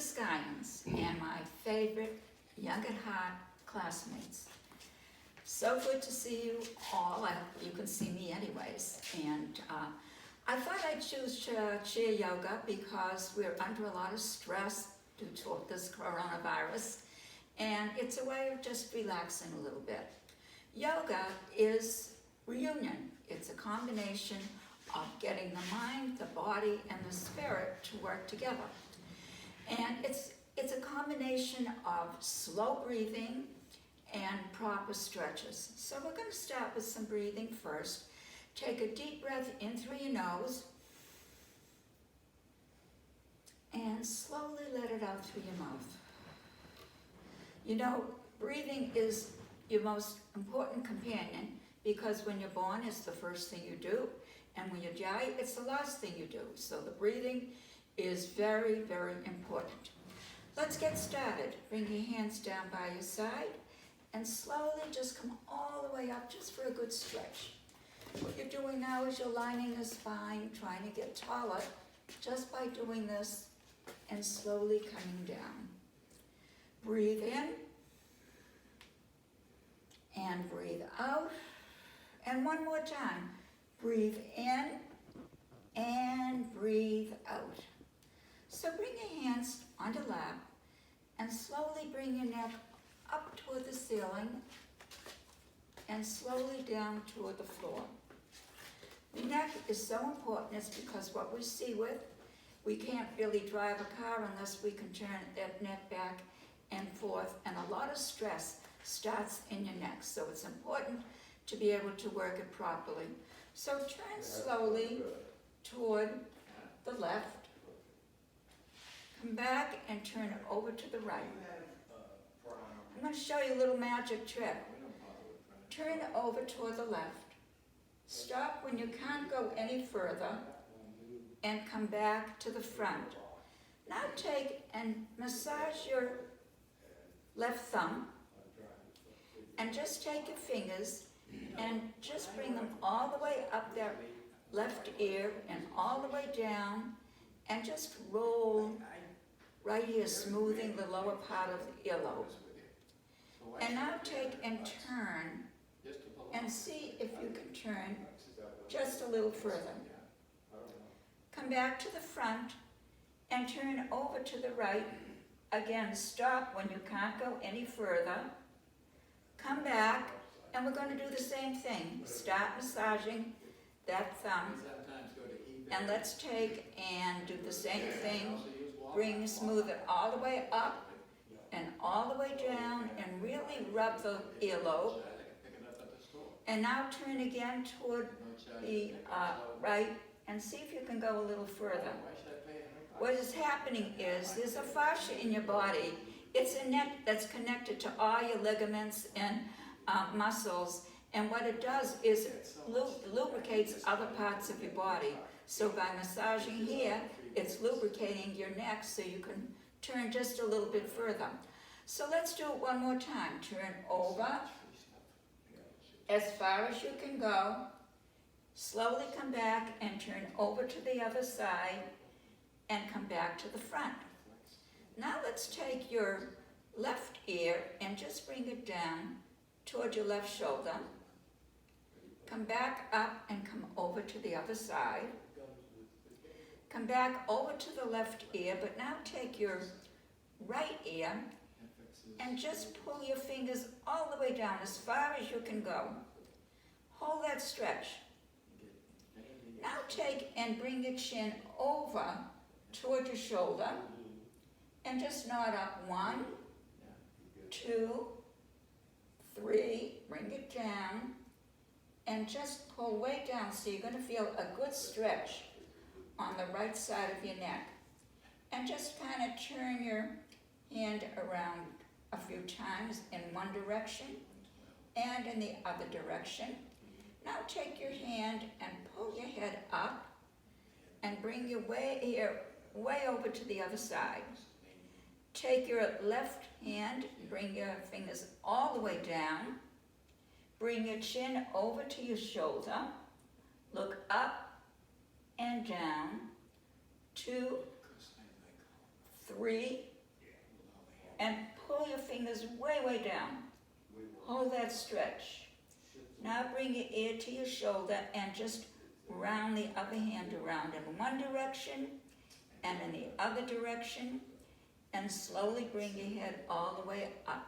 Skyans and my favorite young at heart classmates. So good to see you all. You can see me anyways. And I thought I'd choose chair yoga because we're under a lot of stress due to this coronavirus. And it's a way of just relaxing a little bit. Yoga is reunion. It's a combination of getting the mind, the body, and the spirit to work together. And it's a combination of slow breathing and proper stretches. So we're going to start with some breathing first. Take a deep breath in through your nose and slowly let it out through your mouth. You know, breathing is your most important companion because when you're born, it's the first thing you do, and when you die, it's the last thing you do. So the breathing is very, very important. Let's get started. Bring your hands down by your side and slowly just come all the way up just for a good stretch. What you're doing now is you're lining the spine, trying to get taller just by doing this and slowly coming down. Breathe in and breathe out. And one more time. Breathe in and breathe out. So bring your hands on your lap and slowly bring your neck up toward the ceiling and slowly down toward the floor. The neck is so important. It's because what we see with, we can't really drive a car unless we can turn that neck back and forth, and a lot of stress starts in your neck. So it's important to be able to work it properly. So turn slowly toward the left. Come back and turn over to the right. I'm going to show you a little magic trick. Turn over toward the left. Stop when you can't go any further and come back to the front. Now take and massage your left thumb and just take your fingers and just bring them all the way up that left ear and all the way down and just roll right here, smoothing the lower part of the earlobe. And now take and turn and see if you can turn just a little further. Come back to the front and turn over to the right. Again, stop when you can't go any further. Come back, and we're going to do the same thing. Start massaging that thumb. And let's take and do the same thing. Bring, smooth it all the way up and all the way down and really rub the earlobe. And now turn again toward the right and see if you can go a little further. What is happening is there's a fascia in your body. It's a neck that's connected to all your ligaments and muscles. And what it does is it lubricates other parts of your body. So by massaging here, it's lubricating your neck so you can turn just a little bit further. So let's do it one more time. Turn over as far as you can go. Slowly come back and turn over to the other side and come back to the front. Now let's take your left ear and just bring it down toward your left shoulder. Come back up and come over to the other side. Come back over to the left ear, but now take your right ear and just pull your fingers all the way down as far as you can go. Hold that stretch. Now take and bring your chin over toward your shoulder and just nod up. 1, 2, 3. Bring it down and just pull way down so you're going to feel a good stretch on the right side of your neck. And just kind of turn your hand around a few times in one direction and in the other direction. Now take your hand and pull your head up and bring your way over to the other side. Take your left hand, bring your fingers all the way down. Bring your chin over to your shoulder. Look up and down. 2, 3, and pull your fingers way, way down. Hold that stretch. Now bring your ear to your shoulder and just round the other hand around in one direction and in the other direction, and slowly bring your head all the way up.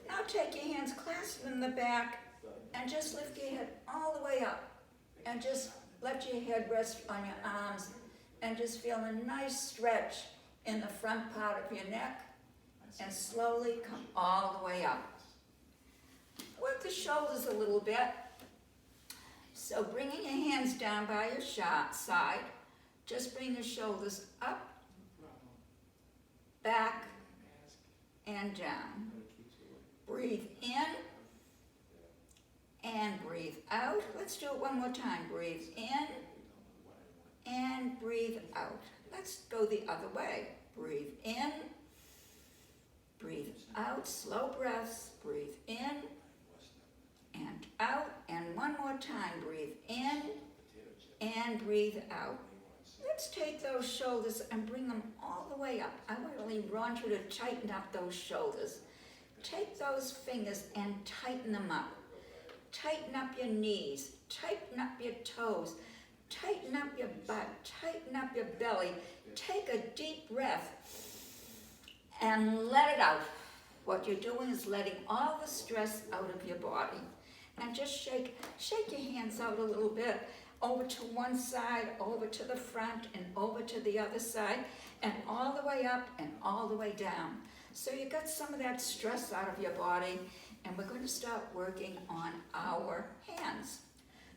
Now take your hands, clasp them in the back, and just lift your head all the way up. And just let your head rest on your arms, and just feel a nice stretch in the front part of your neck, and slowly come all the way up. Work the shoulders a little bit. So bringing your hands down by your side, just bring your shoulders up, back, and down. Breathe in and breathe out. Let's do it one more time. Breathe in and breathe out. Let's go the other way. Breathe in, breathe out. Slow breaths. Breathe in and out. And one more time. Breathe in and breathe out. Let's take those shoulders and bring them all the way up. I really want you to tighten up those shoulders. Take those fingers and tighten them up. Tighten up your knees. Tighten up your toes. Tighten up your butt. Tighten up your belly. Take a deep breath and let it out. What you're doing is letting all the stress out of your body. And just shake your hands out a little bit. Over to one side, over to the front, and over to the other side, and all the way up and all the way down. So you got some of that stress out of your body, and we're going to start working on our hands.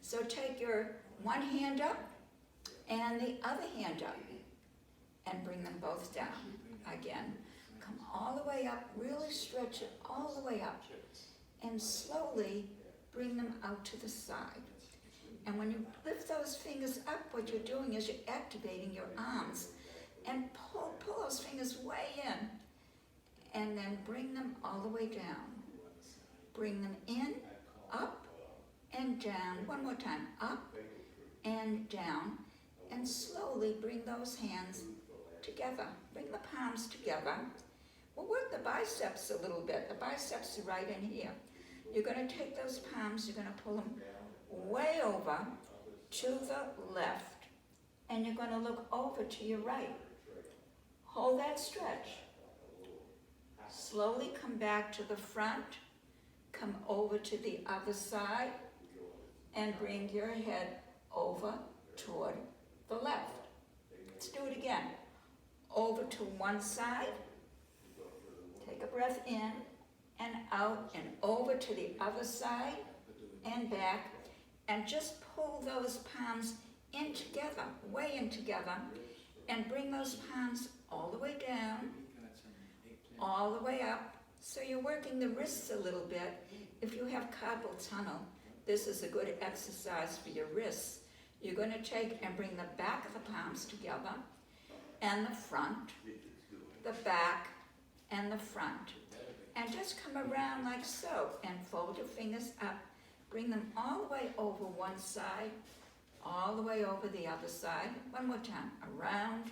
So take your one hand up and the other hand up, and bring them both down. Again, come all the way up, really stretch it all the way up, and slowly bring them out to the side. And when you lift those fingers up, what you're doing is you're activating your arms. And pull those fingers way in. And then bring them all the way down. Bring them in, up, and down. One more time. Up and down. And slowly bring those hands together. Bring the palms together. We'll work the biceps a little bit. The biceps are right in here. You're going to take those palms, you're going to pull them way over to the left, and you're going to look over to your right. Hold that stretch. Slowly come back to the front, come over to the other side, and bring your head over toward the left. Let's do it again. Over to one side, take a breath in and out, and over to the other side and back. And just pull those palms in together, way in together, and bring those palms all the way down, all the way up. So you're working the wrists a little bit. If you have carpal tunnel, this is a good exercise for your wrists. You're going to take and bring the back of the palms together, and the front, the back, and the front. And just come around like so, and fold your fingers up. Bring them all the way over one side, all the way over the other side. One more time, around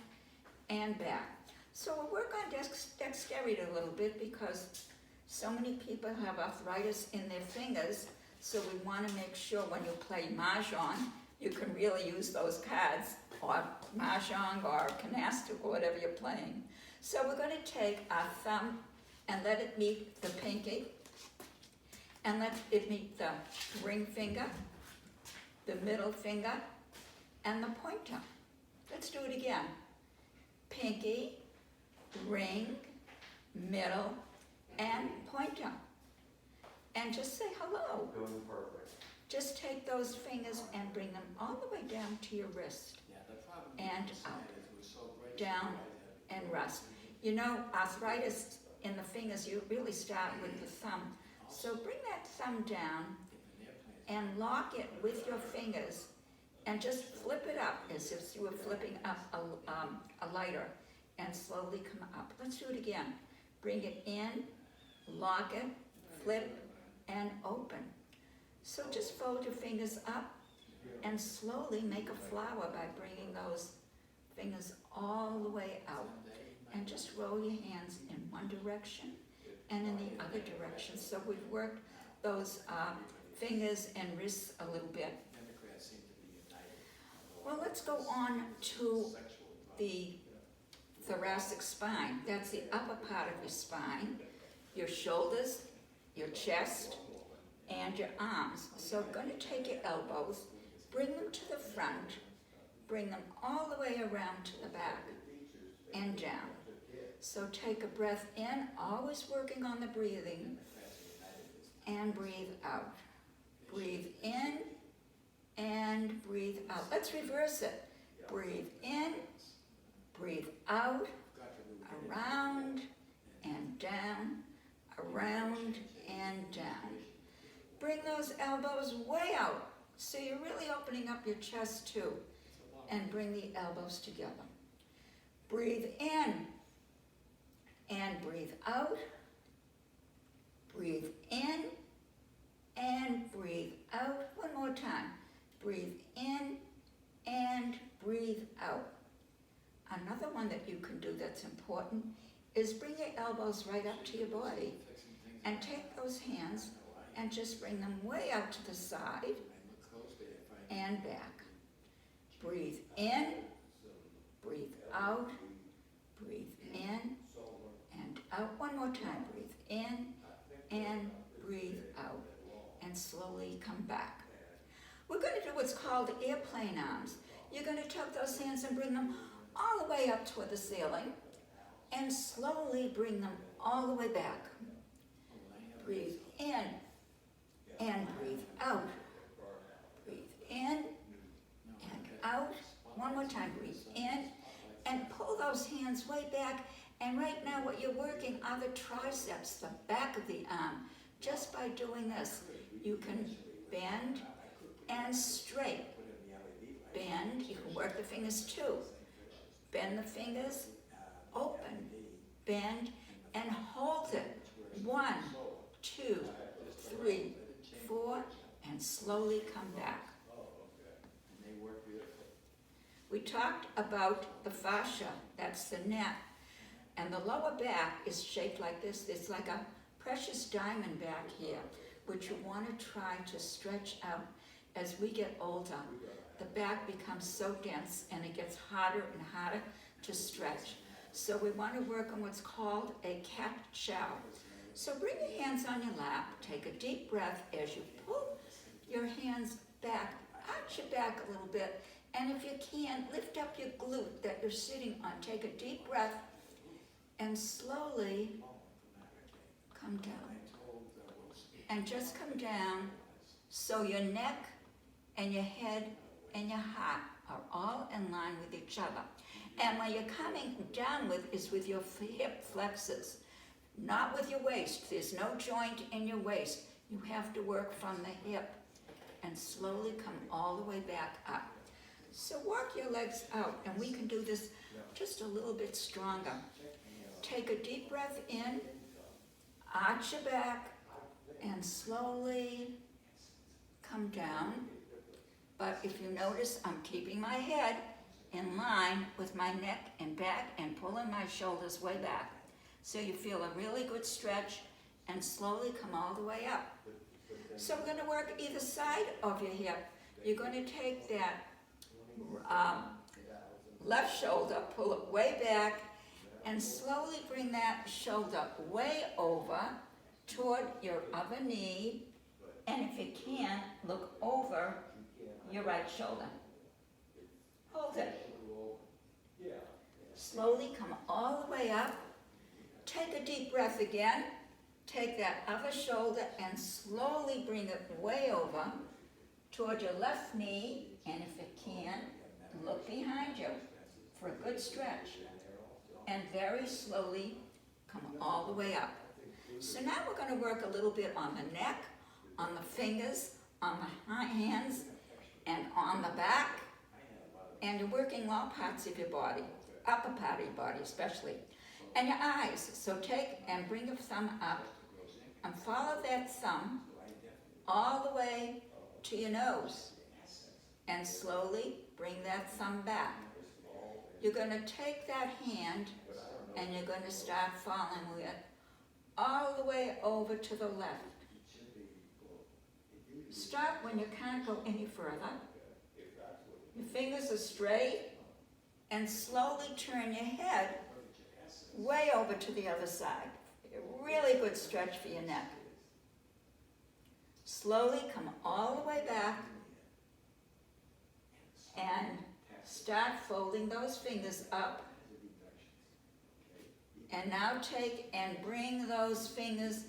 and back. So we'll work on dexterity a little bit, because so many people have arthritis in their fingers. So we want to make sure when you play mahjong, you can really use those cards, or mahjong or canasta or whatever you're playing. So we're going to take our thumb and let it meet the pinky, and let it meet the ring finger, the middle finger, and the pointer. Let's do it again. Pinky, ring, middle, and pointer. And just say hello. Just take those fingers and bring them all the way down to your wrist. And up, down, and rest. You know, arthritis in the fingers, you really start with the thumb. So bring that thumb down and lock it with your fingers, and just flip it up as if you were flipping up a lighter, and slowly come up. Let's do it again. Bring it in, lock it, flip, and open. So just fold your fingers up and slowly make a flower by bringing those fingers all the way out. and just roll your hands in one direction and in the other direction. So we've worked those fingers and wrists a little bit. Well, let's go on to the thoracic spine. That's the upper part of your spine, your shoulders, your chest, and your arms. So I'm going to take your elbows, bring them to the front, bring them all the way around to the back and down. So take a breath in, always working on the breathing, and breathe out. Breathe in and breathe out. Let's reverse it. Breathe in, breathe out, around and down, around and down. Bring those elbows way out, so you're really opening up your chest too, and bring the elbows together. Breathe in and breathe out. Breathe in and breathe out. One more time. Breathe in and breathe out. Another one that you can do that's important is bring your elbows right up to your body and take those hands and just bring them way out to the side and back. Breathe in, breathe out, breathe in and out. One more time. Breathe in and breathe out. And slowly come back. We're going to do what's called airplane arms. You're going to tuck those hands and bring them all the way up toward the ceiling and slowly bring them all the way back. Breathe in and breathe out. Breathe in and out. One more time. Breathe in and pull those hands way back. And right now what you're working are the triceps, the back of the arm. Just by doing this, you can bend and straight. Bend, you can work the fingers too. Bend the fingers, open, bend, and hold it. 1, 2, 3, 4, and slowly come back. We talked about the fascia, that's the neck, and the lower back is shaped like this. It's like a precious diamond back here, which you want to try to stretch out. As we get older, the back becomes so dense and it gets harder and harder to stretch. So we want to work on what's called a cat-chow. So bring your hands on your lap, take a deep breath as you pull your hands back, arch your back a little bit, and if you can, lift up your glute that you're sitting on. Take a deep breath and slowly come down. And just come down so your neck and your head and your heart are all in line with each other. And when you're coming down is with your hip flexors, not with your waist. There's no joint in your waist. You have to work from the hip and slowly come all the way back up. So work your legs out, and we can do this just a little bit stronger. Take a deep breath in, arch your back, and slowly come down. But if you notice, I'm keeping my head in line with my neck and back and pulling my shoulders way back. So you feel a really good stretch and slowly come all the way up. So we're going to work either side of your hip. You're going to take that left shoulder, pull it way back, and slowly bring that shoulder way over toward your other knee. And if you can, look over your right shoulder. Hold it. Slowly come all the way up. Take a deep breath again. Take that other shoulder and slowly bring it way over toward your left knee. And if you can, look behind you for a good stretch. And very slowly come all the way up. So now we're going to work a little bit on the neck, on the fingers, on the hands, and on the back. And you're working all parts of your body, upper part of your body especially. And your eyes. So take and bring your thumb up and follow that thumb all the way to your nose. And slowly bring that thumb back. You're going to take that hand and you're going to start following it all the way over to the left. Stop when you can't go any further. Your fingers are straight, and slowly turn your head way over to the other side. A really good stretch for your neck. Slowly come all the way back and start folding those fingers up. And now take and bring those fingers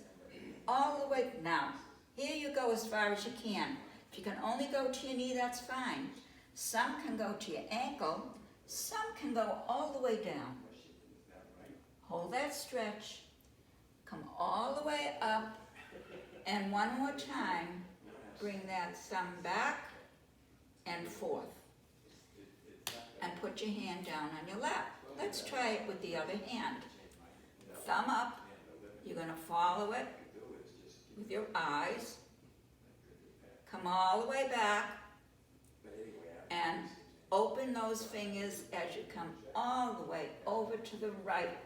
all the way. Now, here you go as far as you can. If you can only go to your knee, that's fine. Some can go to your ankle. Some can go all the way down. Hold that stretch. Come all the way up. And one more time, bring that thumb back and forth. And put your hand down on your lap. Let's try it with the other hand. Thumb up. You're going to follow it with your eyes. Come all the way back. And open those fingers as you come all the way over to the right.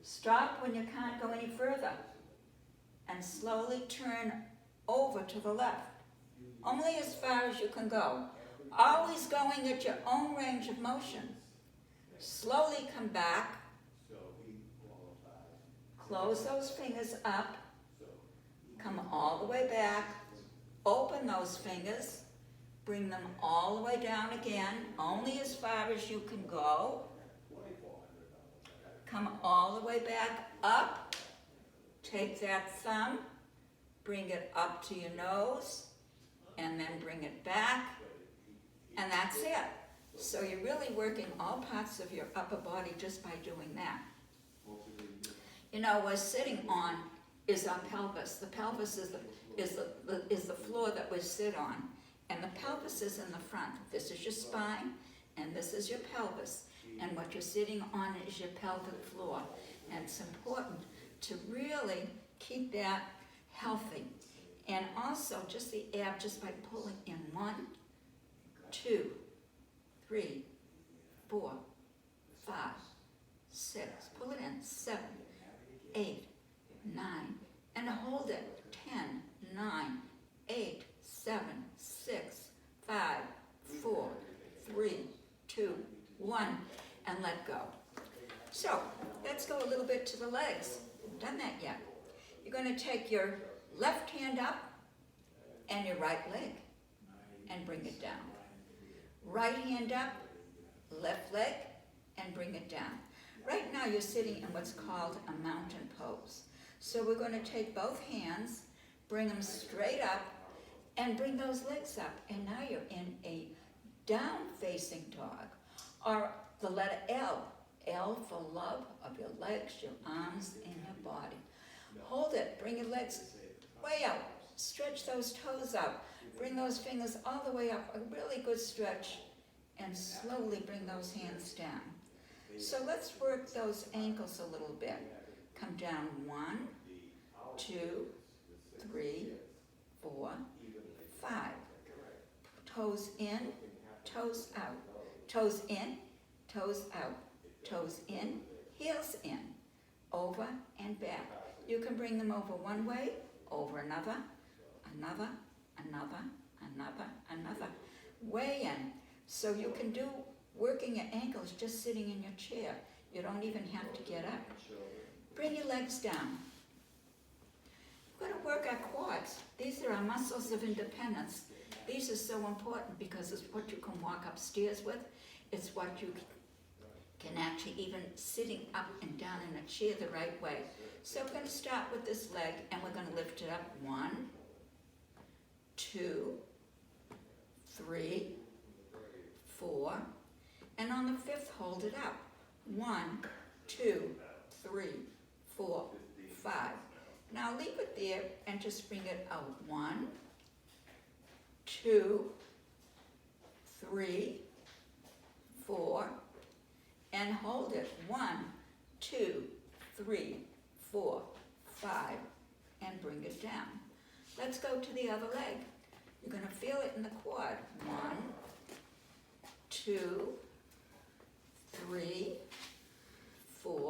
Stop when you can't go any further. And slowly turn over to the left. Only as far as you can go. Always going at your own range of motion. Slowly come back. Close those fingers up. Come all the way back. Open those fingers. Bring them all the way down again, only as far as you can go. Come all the way back up. Take that thumb, bring it up to your nose, and then bring it back. And that's it. So you're really working all parts of your upper body just by doing that. You know, what we're sitting on is our pelvis. The pelvis is the floor that we sit on. And the pelvis is in the front. This is your spine, and this is your pelvis. And what you're sitting on is your pelvic floor. And it's important to really keep that healthy. And also, just the ab, just by pulling in 1, 2, 3, 4, 5, 6. Pull it in. 7, 8, 9. And hold it. 10, 9, 8, 7, 6, 5, 4, 3, 2, 1, and let go. So, let's go a little bit to the legs. Haven't done that yet. You're going to take your left hand up and your right leg and bring it down. Right hand up, left leg, and bring it down. Right now you're sitting in what's called a mountain pose. So we're going to take both hands, bring them straight up, and bring those legs up. And now you're in a down-facing dog, or the letter L. L for love of your legs, your arms, and your body. Hold it. Bring your legs way out. Stretch those toes out. Bring those fingers all the way up. A really good stretch. And slowly bring those hands down. So let's work those ankles a little bit. Come down 1, 2, 3, 4, 5. Toes in, toes out. Toes in, toes out. Toes in, heels in. Over and back. You can bring them over one way, over another, another, another, another, another. Way in. So you can do working your ankles just sitting in your chair. You don't even have to get up. Bring your legs down. We're going to work our quads. These are our muscles of independence. These are so important because it's what you can walk upstairs with. It's what you can actually even sitting up and down in a chair the right way. So we're going to start with this leg and we're going to lift it up. 1, 2, 3, 4, and on the 5th, hold it up. 1, 2, 3, 4, 5. Now leave it there and just bring it out. 1, 2, 3, 4, and hold it. 1, 2, 3, 4, 5, and bring it down. Let's go to the other leg. You're going to feel it in the quad. 1, 2, 3, 4,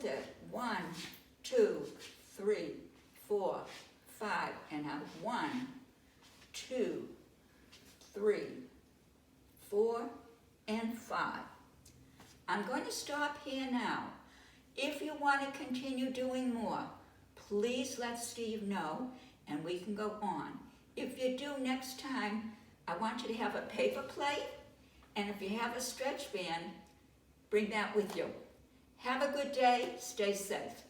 hold it. 1, 2, 3, 4, 5, and now 1, 2, 3, 4, and 5. I'm going to stop here now. If you want to continue doing more, please let Steve know and we can go on. If you do next time, I want you to have a paper plate, and if you have a stretch band, bring that with you. Have a good day. Stay safe.